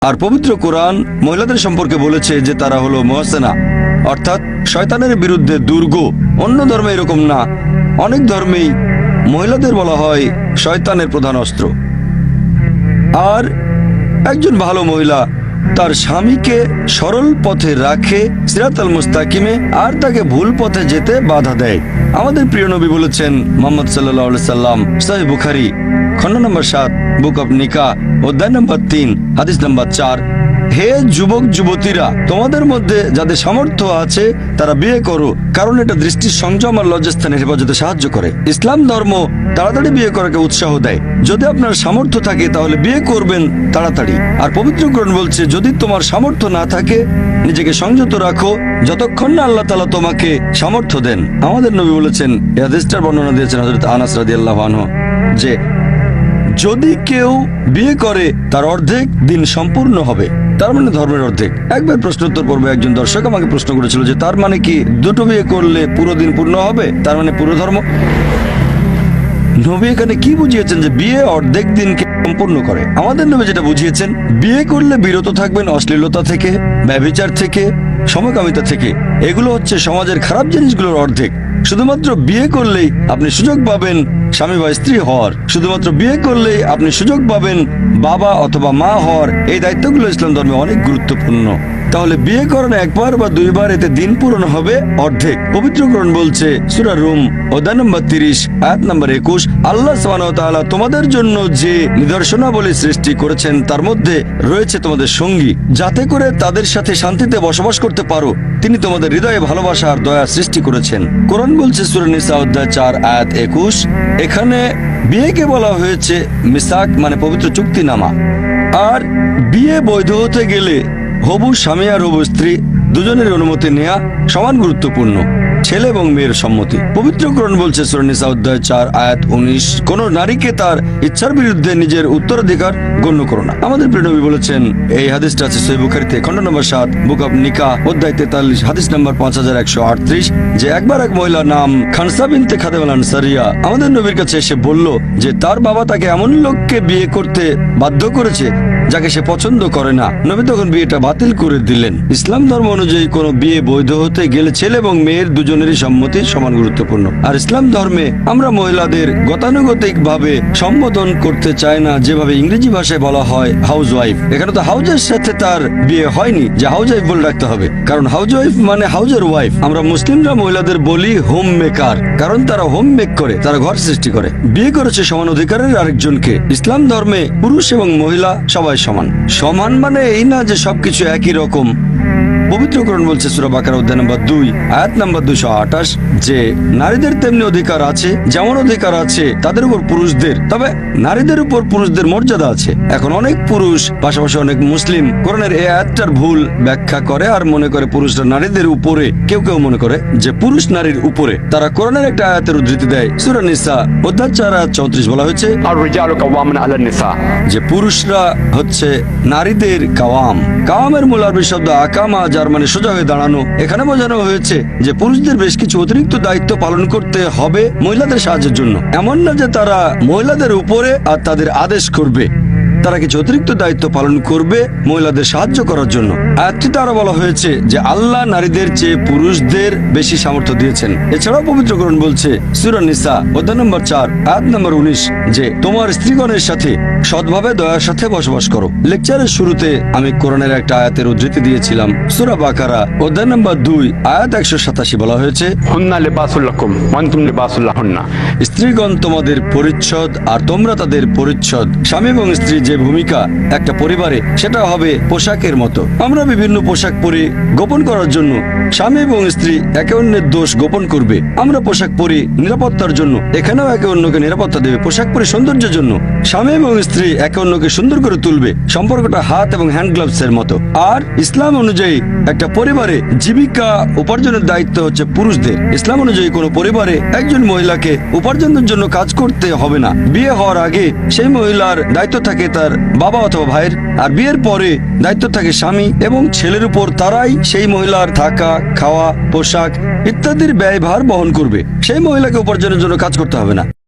আর পবিত্র কোরআন মহিলাদের সম্পর্কে বলেছে যে তারা হলো মুহসিনা, অর্থাৎ শয়তানের বিরুদ্ধে দুর্গ। অন্য ধর্মে এরকম না, অনেক ধর্মেই মহিলাদের বলা হয় শয়তানের প্রধান অস্ত্র। আর একজন ভালো মহিলা তার স্বামীকে সরল পথে রাখে, সিরাতাল মুস্তাকিমে, আর তাকে ভুল পথে যেতে বাধা দেয়। আমাদের প্রিয় নবী বলেছেন, মুহাম্মদ সাল্লাল্লাহু আলাইহি সাল্লাম, সহিহ বুখারী খণ্ড নম্বর 7, বুক অব নিকাহ, অধ্যায় নম্বর 3, হাদিস নম্বর 4, হে যুবক যুবতীরা, তোমাদের মধ্যে যাদের সামর্থ্য আছে তারা বিয়ে করো, কারণ এটা দৃষ্টির সংযম আর লজ্জাস্থানের হেফাজতে সাহায্য করে। ইসলাম ধর্ম তাড়াতাড়ি বিয়ে করাকে উৎসাহ দেয়। যদি আপনার সামর্থ্য থাকে তাহলে বিয়ে করবেন তাড়াতাড়ি। আর পবিত্র কোরআন বলছে, যদি তোমার সামর্থ্য না থাকে নিজেকে সংযত রাখো যতক্ষণ না আল্লাহ তাআলা তোমাকে সামর্থ্য দেন। আমাদের নবী বলেছেন, এই হাদিসটার বর্ণনা দিয়েছেন হযরত আনাস রাদিয়াল্লাহু আনহু, যে যদি কেউ বিয়ে করে তার অর্ধেক দিন সম্পূর্ণ হবে, তার মানে ধর্মের অর্ধেক। একবার প্রশ্নোত্তর পর্বে একজন দর্শক আমাকে প্রশ্ন করেছিল যে তার মানে কি দুটো বিয়ে করলে পুরো দিন পূর্ণ হবে, তার মানে পুরো ধর্ম? নবী এখানে কি বুঝিয়েছেন যে বিয়ে অর্ধেক দিনকে সম্পূর্ণ করে? আমাদের নবী যেটা বুঝিয়েছেন, বিয়ে করলে বিরত থাকবেন অশ্লীলতা থেকে, ব্যভিচার থেকে, সমকামিতা থেকে। এগুলো হচ্ছে সমাজের খারাপ জিনিসগুলোর অর্ধেক। শুধুমাত্র বিয়ে করলেই আপনি সুযোগ পাবেন স্বামী বা স্ত্রী হওয়ার, শুধুমাত্র বিয়ে করলেই আপনি সুযোগ পাবেন বাবা অথবা মা হওয়ার। এই দায়িত্বগুলো ইসলাম ধর্মে অনেক গুরুত্বপূর্ণ। তাহলে বিয়ে করেন একবার বা দুইবার, এতে দিন পূরণ হবে অর্ধেক। পবিত্র কোরআন বলছে, সূরা রুম অধ্যায় নম্বর 30, আয়াত নম্বর 21, আল্লাহ সুবহানাহু ওয়া তাআলা তোমাদের জন্য যে নিদর্শনাবলী সৃষ্টি করেছেন তার মধ্যে রয়েছে তোমাদের সঙ্গী, যাতে করে তাদের সাথে শান্তিতে বসবাস করতে পারো। তিনি তোমাদের হৃদয়ে ভালোবাসা আর দয়া সৃষ্টি করেছেন। কোরআন বলছে সূরা নিসা অধ্যায় 4, আয়াত 21, এখানে বিয়েকে বলা হয়েছে মিসাক, মানে পবিত্র চুক্তিনামা। আর বিয়ে বৈধ হতে গেলে হবু স্বামী আর হবু স্ত্রী দুজনের অনুমতি নেওয়া সমান গুরুত্বপূর্ণ, ছেলে এবং মেয়ের সম্মতি। পবিত্র কোরআন বলছে সূরা নিসা অধ্যায় 4, আয়াত 19, কোন নারীকে তার ইচ্ছার বিরুদ্ধে নিজের উত্তরাধিকার গণ্য করো না। আমাদের প্রিয় নবী বলেছেন, এই হাদিসটা আছে সহিহ বুখারীতে খণ্ড নম্বর 7, বুক অব নিকাহ, অধ্যায় 43, হাদিস নম্বর 5138, যে একবার এক মহিলা নাম খানসা বিনতে খাদেম আল আনসারিয়া আমাদের নবীর কাছে এসে বলল যে তার বাবা তাকে এমন লোককে বিয়ে করতে বাধ্য করেছে যাকে সে পছন্দ করে না। নবী তখন বিয়েটা বাতিল করে দিলেন। ইসলাম ধর্ম অনুযায়ী কোনো বিয়ে বৈধ হতে গেলে ছেলে এবং মেয়ের দুজনেরই সম্মতি সমান গুরুত্বপূর্ণ। আর ইসলাম ধর্মে আমরা মহিলাদের গতানুগতিক ভাবে সম্বোধন করতে চাই না, যেভাবে ইংরেজি ভাষায় বলা হয় হাউস ওয়াইফ। এখানে তো হাউজের সাথে তার বিয়ে হয়নি যে হাউস ওয়াইফ বলে রাখতে হবে, কারণ হাউস ওয়াইফ মানে হাউজের ওয়াইফ। আমরা মুসলিমরা মহিলাদের বলি হোম মেকার, কারণ তারা হোম মেক করে, তারা ঘর সৃষ্টি করে। বিয়ে করেছে সমান অধিকারের আরেকজনকে। ইসলাম ধর্মে পুরুষ এবং মহিলা সবাই সমান। সমান মানে এই না যে সবকিছু একই রকম। পবিত্র কোরআন বলছে সূরা বাকারা অধ্যায় নম্বর 2, আয়াত নম্বর 228, যে নারীদের তেমনি অধিকার আছে যেমন অধিকার আছে তাদের উপর পুরুষদের, তবে নারীদের উপর পুরুষদের মর্যাদা আছে। এখন অনেক পুরুষ, পাশাপাশি অনেক মুসলিম কোরআনের এই আয়াতটার ভুল ব্যাখ্যা করে আর মনে করে পুরুষরা নারীদের উপরে। কেউ কেউ মনে করে যে পুরুষ নারীর উপরে। তারা কোরআনের একটা আয়াতের উদ্ধৃতি দেয়, সূরা নিসা অধ্যায় 4, আয়াত 34 বলা হয়েছে, যে পুরুষরা হচ্ছে নারীদের কাওয়াম। কাওয়ামের মূল আরবি শব্দ আকামা, যার মানে সোজা হয়ে দাঁড়ানো। এখানে বোঝানো হয়েছে যে পুরুষদের বেশ কিছু অতিরিক্ত দায়িত্ব পালন করতে হবে মহিলাদের সাহায্যের জন্য। এমন না যে তারা মহিলাদের উপরে আর তাদের আদেশ করবে, তারা কিছু অতিরিক্ত দায়িত্ব পালন করবে মহিলাদের সাহায্য করার জন্য। আয়াতটিতে আরো বলা হয়েছে যে আল্লাহ নারীদের চেয়ে পুরুষদের বেশি সামর্থ্য দিয়েছেন। এছাড়াও পবিত্র কোরআন বলছে সূরা নিসা অধ্যায় নম্বর 4, আয়াত নম্বর 19, যে তোমার স্ত্রীগণের সাথে সৎভাবে দয়ার সাথে বসবাস করো। লেকচারের শুরুতে আমি কোরআনের একটা আয়াতের উদ্ধৃতি দিয়েছিলাম। সূরা বাকারা অধ্যায় নম্বর 2, আয়াত 187 বলা হয়েছে, হুন্না লিবাসুল লাকুম ওয়া আনতুম লিবাসুল লাহুন্না। স্ত্রীগণ তোমাদের পরিচ্ছদ আর তোমরা তাদের পরিচ্ছদ। স্বামী এবং স্ত্রী যে ভূমিকা একটা পরিবারে, সেটা হবে পোশাকের মতো। আমরা বিভিন্ন পোশাক পরি গোপন করার জন্য। স্বামী এবং স্ত্রী একে অন্যের দোষ গোপন করবে। আমরা পোশাক পরি নিরাপত্তার জন্য, এখানেও একে অন্যকে নিরাপত্তা দেবে। পোশাক পরি সৌন্দর্যের জন্য। স্বামী এবং স্ত্রী একে অন্যকে সুন্দর করে তুলবে। সম্পর্কটা হাত এবং হ্যান্ড গ্লাভস এর মতো। আর ইসলাম অনুযায়ী একটা পরিবারে জীবিকা উপার্জনের দায়িত্ব হচ্ছে পুরুষদের। ইসলাম অনুযায়ী কোনো পরিবারে একজন মহিলাকে উপার্জনের জন্য কাজ করতে হবে না। বিয়ে হওয়ার আগে সেই মহিলার দায়িত্ব থাকে তার বাবা অথবা ভাইয়ের, আর বিয়ের পরে দায়িত্ব থাকে স্বামী এবং ছেলের উপর। তারাই সেই মহিলার থাকা, খাওয়া, পোশাক ইত্যাদির ব্যয়ভার বহন করবে। সেই মহিলাকে উপার্জনের জন্য কাজ করতে হবে না।